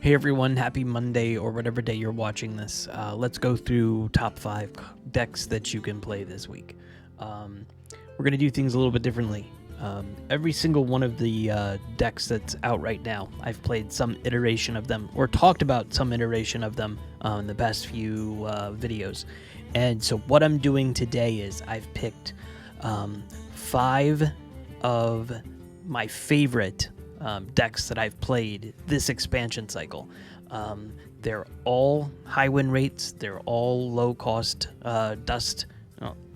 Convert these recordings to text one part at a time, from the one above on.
Hey everyone, happy Monday or whatever day you're watching this. Let's go through top 5 decks that you can play this week. We're going to do things a little bit differently. Every single one of the decks that's out right now, I've played some iteration of them or talked about some iteration of them in the past few videos. And so what I'm doing today is I've picked 5 of my favorite decks that I've played this expansion cycle. They're all high win rates. They're all low cost dust,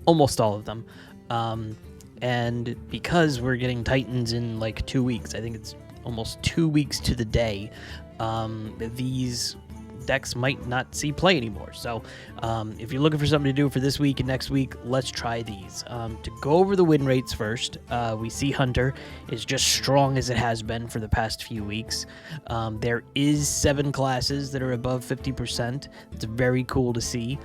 almost all of them. And because we're getting Titans in like 2 weeks, I think it's almost 2 weeks to the day, these decks might not see play anymore. So if you're looking for something to do for this week and next week, let's try these. To go over the win rates first, we see Hunter is just strong as it has been for the past few weeks. There is 7 classes that are above 50%. It's very cool to see.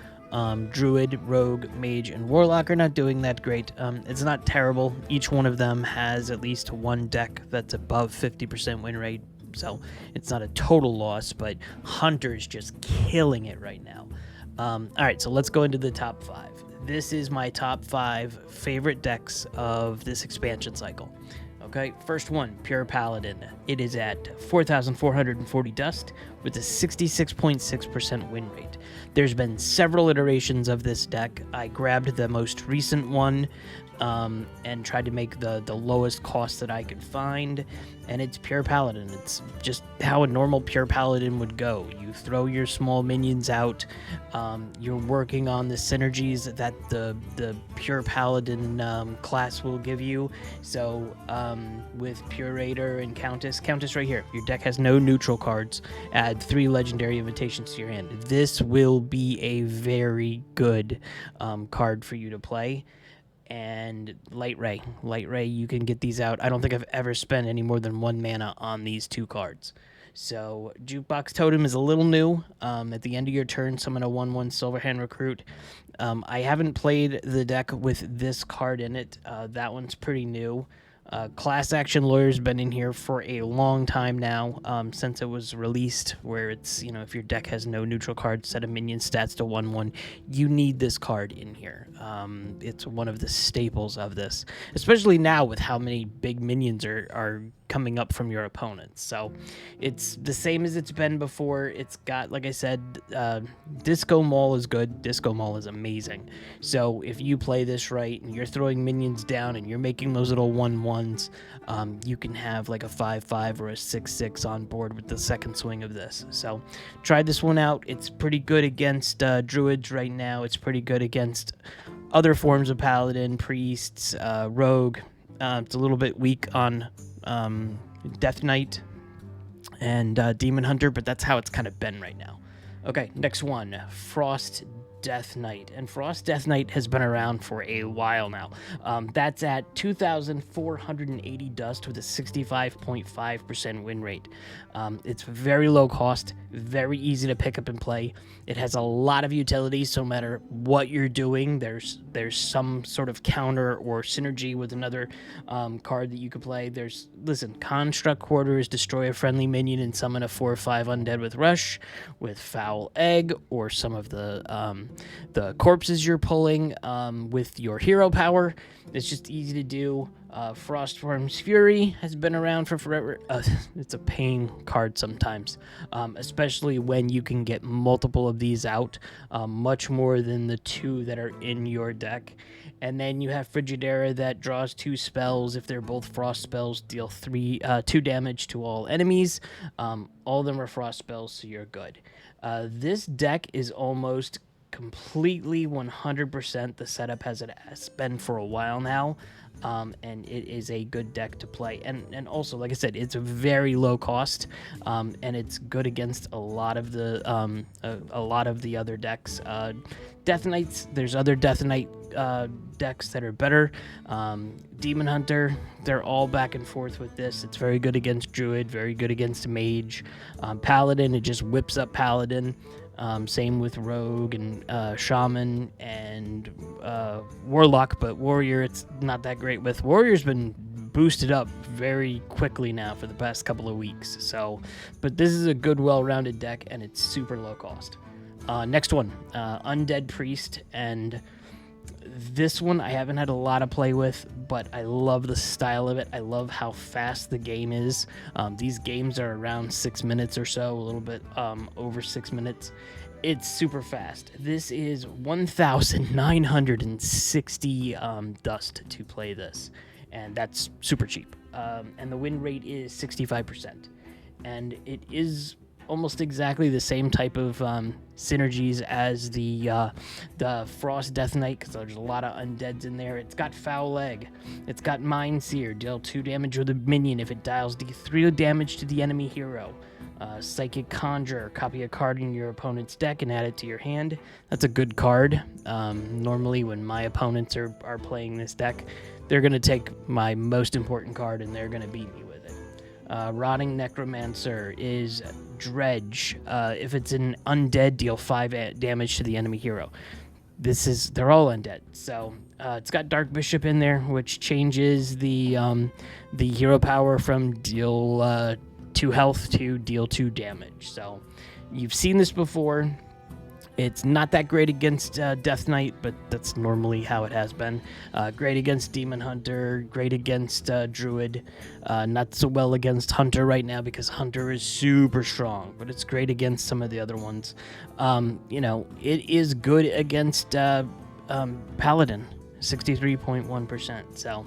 Druid, Rogue, Mage, and Warlock are not doing that great. It's not terrible. Each one of them has at least one deck that's above 50% win rate, so it's not a total loss, but Hunter's just killing it right now. All right, so let's go into the top 5. This is my top 5 favorite decks of this expansion cycle. Okay, first one, Pure Paladin. It is at 4,440 dust with a 66.6% win rate. There's been several iterations of this deck. I grabbed the most recent one and tried to make the lowest cost that I could find, and it's Pure Paladin. It's just how a normal Pure Paladin would go. You throw your small minions out. You're working on the synergies that the Pure Paladin class will give you. So with Purator and Countess right here, your deck has no neutral cards. Add 3 legendary invitations to your hand. This will be a very good card for you to play. And Light Ray, you can get these out. I don't think I've ever spent any more than 1 mana on these 2 cards. So Jukebox Totem is a little new. At the end of your turn, summon a 1/1 Silverhand Recruit. I haven't played the deck with this card in it. That one's pretty new. Class Action Lawyer's been in here for a long time now, since it was released, where it's, if your deck has no neutral cards, set a minion stats to 1/1, you need this card in here. It's one of the staples of this, especially now with how many big minions are coming up from your opponents. So it's the same as it's been before. It's got, like I said, Disco Maul is good. Disco Maul is amazing. So if you play this right and you're throwing minions down and you're making those little 1/1s, you can have like a 5/5 or a 6/6 on board with the second swing of this. So try this one out. It's pretty good against druids right now. It's pretty good against other forms of paladin, priests, rogue. It's a little bit weak on Death Knight and Demon Hunter, but that's how it's kind of been right now. Okay, next one, Frost Death Knight. And Frost Death Knight has been around for a while now. That's at 2,480 dust with a 65.5% win rate. It's very low cost, very easy to pick up and play. It has a lot of utility, so no matter what you're doing, there's some sort of counter or synergy with another card that you could play. Listen, Construct Quarters, destroy a friendly minion and summon a 4/5 undead with Rush, with Foul Egg, or some of the corpses you're pulling with your hero power. It's just easy to do. Frostform's Fury has been around for forever. It's a pain card sometimes, especially when you can get multiple of these out, much more than the 2 that are in your deck. And then you have Frigidaire that draws 2 spells. If they're both frost spells, deal 2 damage to all enemies. All of them are frost spells, so you're good. This deck is almost completely 100% the setup has been for a while now, and it is a good deck to play, and also, like I said, it's a very low cost, and it's good against a lot of the other decks. Death Knights, there's other Death Knight decks that are better. Demon Hunter, they're all back and forth with this. It's very good against Druid, very good against Mage. Paladin, it just whips up Paladin. Same with Rogue and Shaman and Warlock, but Warrior, it's not that great with. Warrior's been boosted up very quickly now for the past couple of weeks. So, but this is a good, well-rounded deck, and it's super low cost. Next one, Undead Priest, and this one I haven't had a lot of play with, but I love the style of it. I love how fast the game is. These games are around 6 minutes or so, a little bit over 6 minutes. It's super fast. This is 1,960 dust to play this, and that's super cheap. And the win rate is 65%, and it is almost exactly the same type of synergies as the Frost Death Knight, because there's a lot of undeads in there. It's got Foul Leg. It's got Mind Seer. Deal 2 damage with a minion. If it dials, deal 3 damage to the enemy hero. Psychic Conjurer. Copy a card in your opponent's deck and add it to your hand. That's a good card. Normally when my opponents are playing this deck, they're going to take my most important card and they're going to beat me with it. Rotting Necromancer is Dredge. If it's an undead, deal 5 damage to the enemy hero. They're all undead. So it's got Dark Bishop in there, which changes the hero power from deal 2 health to deal 2 damage. So you've seen this before. It's not that great against Death Knight, but that's normally how it has been. Great against Demon Hunter, great against Druid. Not so well against Hunter right now because Hunter is super strong, but it's great against some of the other ones. It is good against Paladin, 63.1%. So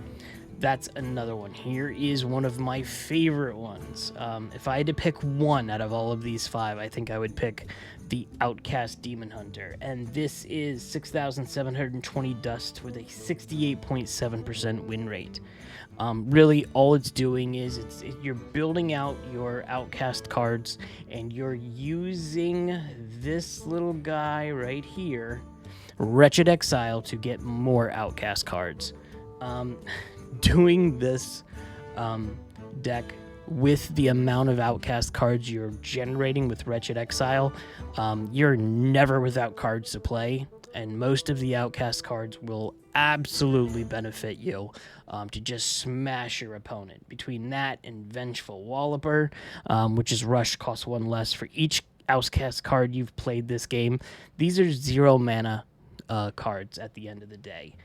that's another one. Here is one of my favorite ones. If I had to pick one out of all of these 5, I think I would pick the Outcast Demon Hunter, and this is 6,720 dust with a 68.7% win rate. Really, all it's doing is you're building out your Outcast cards, and you're using this little guy right here, Wretched Exile, to get more Outcast cards. Doing this deck with the amount of Outcast cards you're generating with Wretched Exile, you're never without cards to play, and most of the Outcast cards will absolutely benefit you to just smash your opponent. Between that and Vengeful Walloper, which is Rush, costs 1 less for each Outcast card you've played this game. These are 0 mana cards at the end of the day.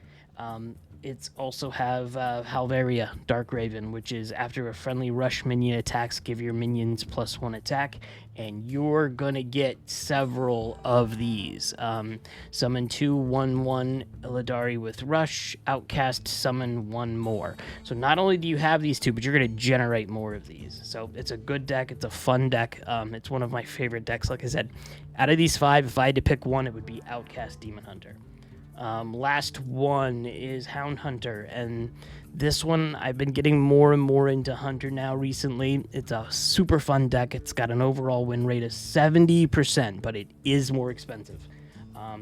It's also have Halveria, Dark Raven, which is after a friendly rush minion attacks, give your minions +1 attack, and you're going to get several of these. Summon 2 1/1 Illidari with rush, Outcast, summon 1 more. So not only do you have these 2, but you're going to generate more of these. So it's a good deck. It's a fun deck. It's one of my favorite decks. Like I said, out of these 5, if I had to pick one, it would be Outcast Demon Hunter. Last one is Hound Hunter, and this one I've been getting more and more into Hunter now recently. It's a super fun deck. It's got an overall win rate of 70%, but it is more expensive.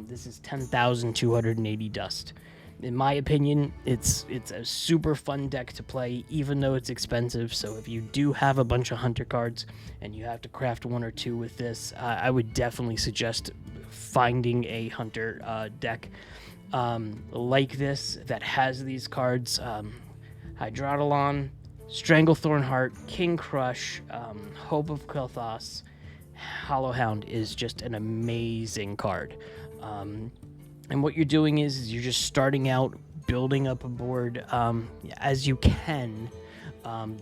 This is 10,280 dust. In my opinion, it's a super fun deck to play, even though it's expensive. So if you do have a bunch of Hunter cards and you have to craft 1 or 2 with this, I would definitely suggest finding a Hunter deck like this that has these cards. Hydrodolon, Stranglethorn Heart, King Crush, Hope of Kel'Thas, Hollow Hound is just an amazing card. And what you're doing is you're just starting out building up a board as you can,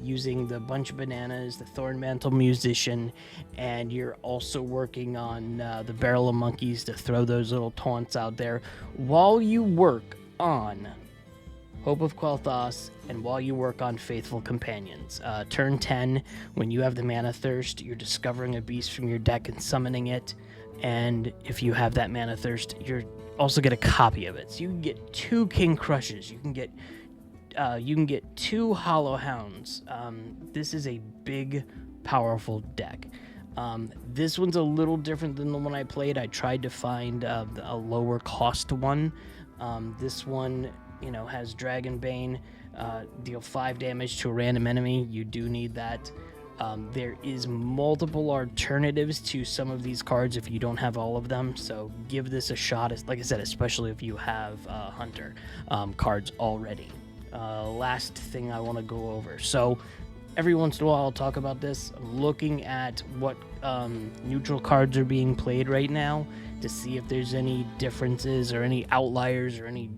using the Bunch of Bananas, the Thornmantle Musician, and you're also working on the Barrel of Monkeys to throw those little taunts out there while you work on Hope of Quel'Thas and while you work on Faithful Companions. Turn 10, when you have the Mana Thirst, you're discovering a beast from your deck and summoning it, and if you have that Mana Thirst, you're also get a copy of it. So you can get 2 King Crushes, you can get 2 Hollow Hounds. This is a big, powerful deck. This one's a little different than the one I played. I tried to find a lower cost one. This one, has Dragonbane, deal 5 damage to a random enemy. You do need that. There is multiple alternatives to some of these cards if you don't have all of them, so give this a shot. Like I said, especially if you have Hunter cards already. last thing I want to go over. So every once in a while I'll talk about this. I'm looking at what neutral cards are being played right now to see if there's any differences or any outliers or any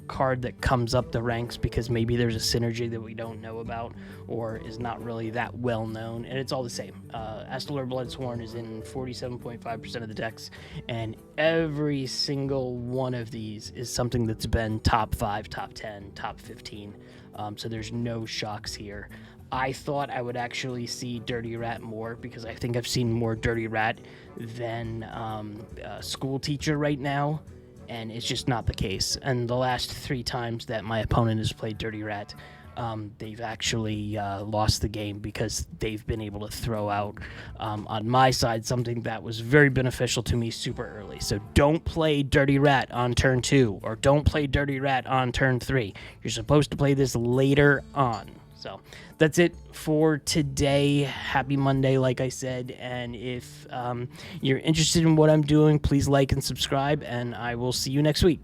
card that comes up the ranks because maybe there's a synergy that we don't know about or is not really that well known, and it's all the same. Astellar Bloodsworn is in 47.5% of the decks, and every single one of these is something that's been top 5, top 10, top 15, so there's no shocks here. I thought I would actually see Dirty Rat more because I think I've seen more Dirty Rat than School Teacher right now, and it's just not the case. And the last 3 times that my opponent has played Dirty Rat, they've actually lost the game because they've been able to throw out, on my side, something that was very beneficial to me super early. So don't play Dirty Rat on turn 2, or don't play Dirty Rat on turn 3. You're supposed to play this later on. So that's it for today. Happy Monday, like I said. And if you're interested in what I'm doing, please like and subscribe, and I will see you next week.